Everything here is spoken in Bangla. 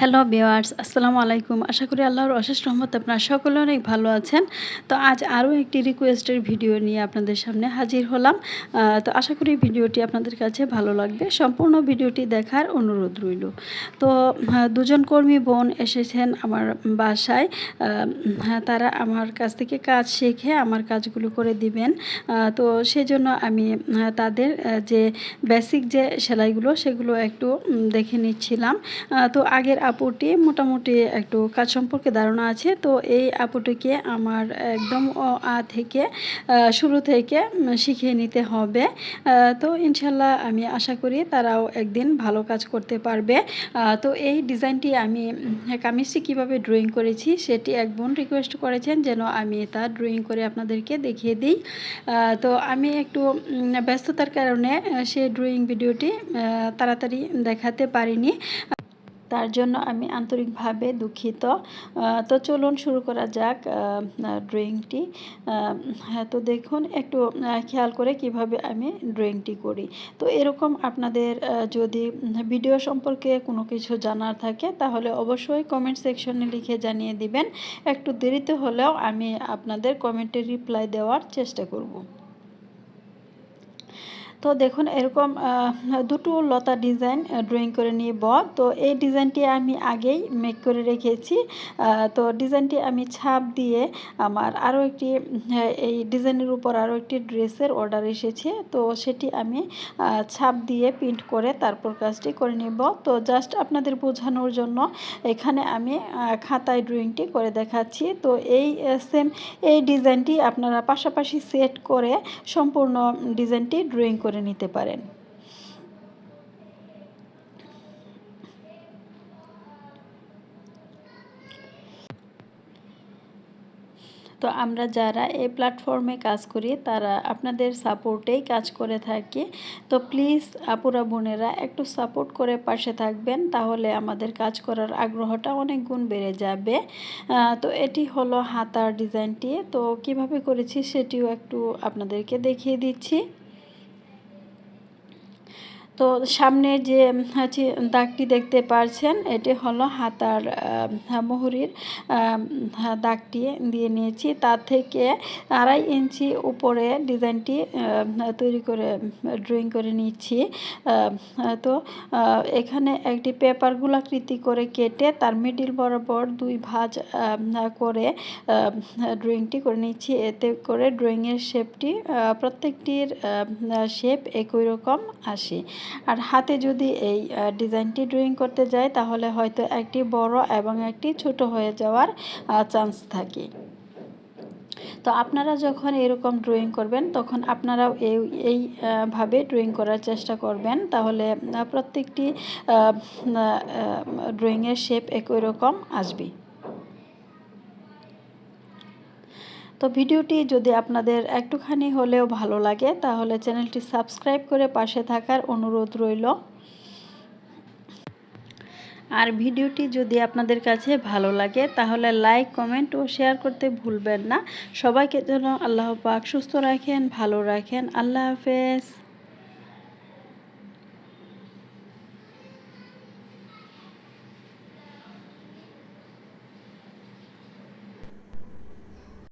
হ্যালো ভিউয়ার্স, আসসালামু আলাইকুম। আশা করি আল্লাহর অশেষ রহমতে আপনারা সকলে অনেক ভালো আছেন। তো আজ আরও একটি রিকোয়েস্টের ভিডিও নিয়ে আপনাদের সামনে হাজির হলাম। তো আশা করি ভিডিওটি আপনাদের কাছে ভালো লাগবে। সম্পূর্ণ ভিডিওটি দেখার অনুরোধ রইল। তো দুজন কর্মী বোন এসেছেন আমার বাসায়। তারা আমার কাছ থেকে কাজ শিখে আমার কাজগুলো করে দিবেন। তো সেজন্য আমি তাদের যে বেসিক যে সেলাইগুলো সেগুলো একটু দেখে নিচ্ছিলাম। তো আগের আপুটি মোটামুটি একটু কাজ সম্পর্কে ধারণা আছে। তো এই আপুটিকে আমার একদম আ থেকে শুরু থেকে শিখিয়ে নিতে হবে। তো ইনশাল্লাহ আমি আশা করি তারাও একদিন ভালো কাজ করতে পারবে। তো এই ডিজাইনটি আমি কামিজটি কীভাবে ড্রয়িং করেছি সেটি এক বোন রিকোয়েস্ট করেছেন যেন আমি তা ড্রয়িং করে আপনাদেরকে দেখিয়ে দিই। তো আমি একটু ব্যস্ততার কারণে সেই ড্রয়িং ভিডিওটি তাড়াতাড়ি দেখাতে পারিনি। তার জন্য আমি আন্তরিকভাবে দুঃখিত। তো চলুন শুরু করা যাক ড্রয়িংটি। হ্যাঁ, তো দেখুন একটু খেয়াল করে কিভাবে আমি ড্রয়িংটি করি। তো এরকম আপনাদের যদি ভিডিও সম্পর্কে কোনো কিছু জানার থাকে তাহলে অবশ্যই কমেন্ট সেকশনে লিখে জানিয়ে দিবেন। একটু দেরিতে হলেও আমি আপনাদের কমেন্টে রিপ্লাই দেওয়ার চেষ্টা করব। তো দেখুন এরকম দুটো লতা ডিজাইন ড্রয়িং করে নিব। তো এই ডিজাইনটি আমি আগেই মেক করে রেখেছি। তো ডিজাইনটি আমি ছাপ দিয়ে আমার আরও একটি এই ডিজাইনের উপর আরও একটি ড্রেসের অর্ডার এসেছে। তো সেটি আমি ছাপ দিয়ে প্রিন্ট করে তারপর কাজটি করে নেব। তো জাস্ট আপনাদের বোঝানোর জন্য এখানে আমি খাতায় ড্রয়িংটি করে দেখাচ্ছি। তো এই ডিজাইনটি আপনারা পাশাপাশি সেট করে সম্পূর্ণ ডিজাইনটি ড্রয়িং করে নিতে পারেন। তো আমরা যারা এই প্ল্যাটফর্মে কাজ করি তারা আপনাদের সাপোর্টেই কাজ করে থাকি। তো প্লিজ আপুরা বোনেরা একটু সাপোর্ট করে পাশে থাকবেন, তাহলে আমাদের কাজ করার আগ্রহটা অনেক গুণ বেড়ে যাবে। তো এটি হলো হাতার ডিজাইনটি। তো কিভাবে করেছি সেটিও একটু আপনাদেরকে দেখিয়ে দিচ্ছি। তো সামনে যে দাগটি দেখতে পারছেন এটি হলো হাতার মুহুরির দাগটি দিয়ে নিয়েছি। তার থেকে 2.5 ইঞ্চি উপরে ডিজাইনটি তৈরি করে ড্রয়িং করে নিচ্ছি। তো এখানে একটি পেপার গোলাকৃতি করে কেটে তার মিডিল বরাবর 2 ভাঁজ করে ড্রয়িংটি করে নিচ্ছি। এতে করে ড্রয়িংয়ের শেপটি প্রত্যেকটির শেপ একই রকম আসে। আর হাতে যদি এই ডিজাইনটি ড্রয়িং করতে যাই তাহলে হয়তো একটি বড় এবং একটি ছোট হয়ে যাওয়ার চান্স থাকে। তো আপনারা যখন এরকম ড্রয়িং করবেন তখন আপনারাও এইভাবে ড্রয়িং করার চেষ্টা করবেন, তাহলে প্রত্যেকটি ড্রয়িংয়ের শেপ একই রকম আসবে। তো ভিডিওটি যদি আপনাদের একটুখানি হলেও ভালো লাগে তাহলে চ্যানেলটি সাবস্ক্রাইব করে পাশে থাকার অনুরোধ রইল। আর ভিডিওটি যদি আপনাদের কাছে ভালো লাগে তাহলে লাইক, কমেন্ট ও শেয়ার করতে ভুলবেন না। সবাইকে যেন আল্লাহ পাক সুস্থ রাখেন, ভালো রাখেন। আল্লাহ হাফেজ।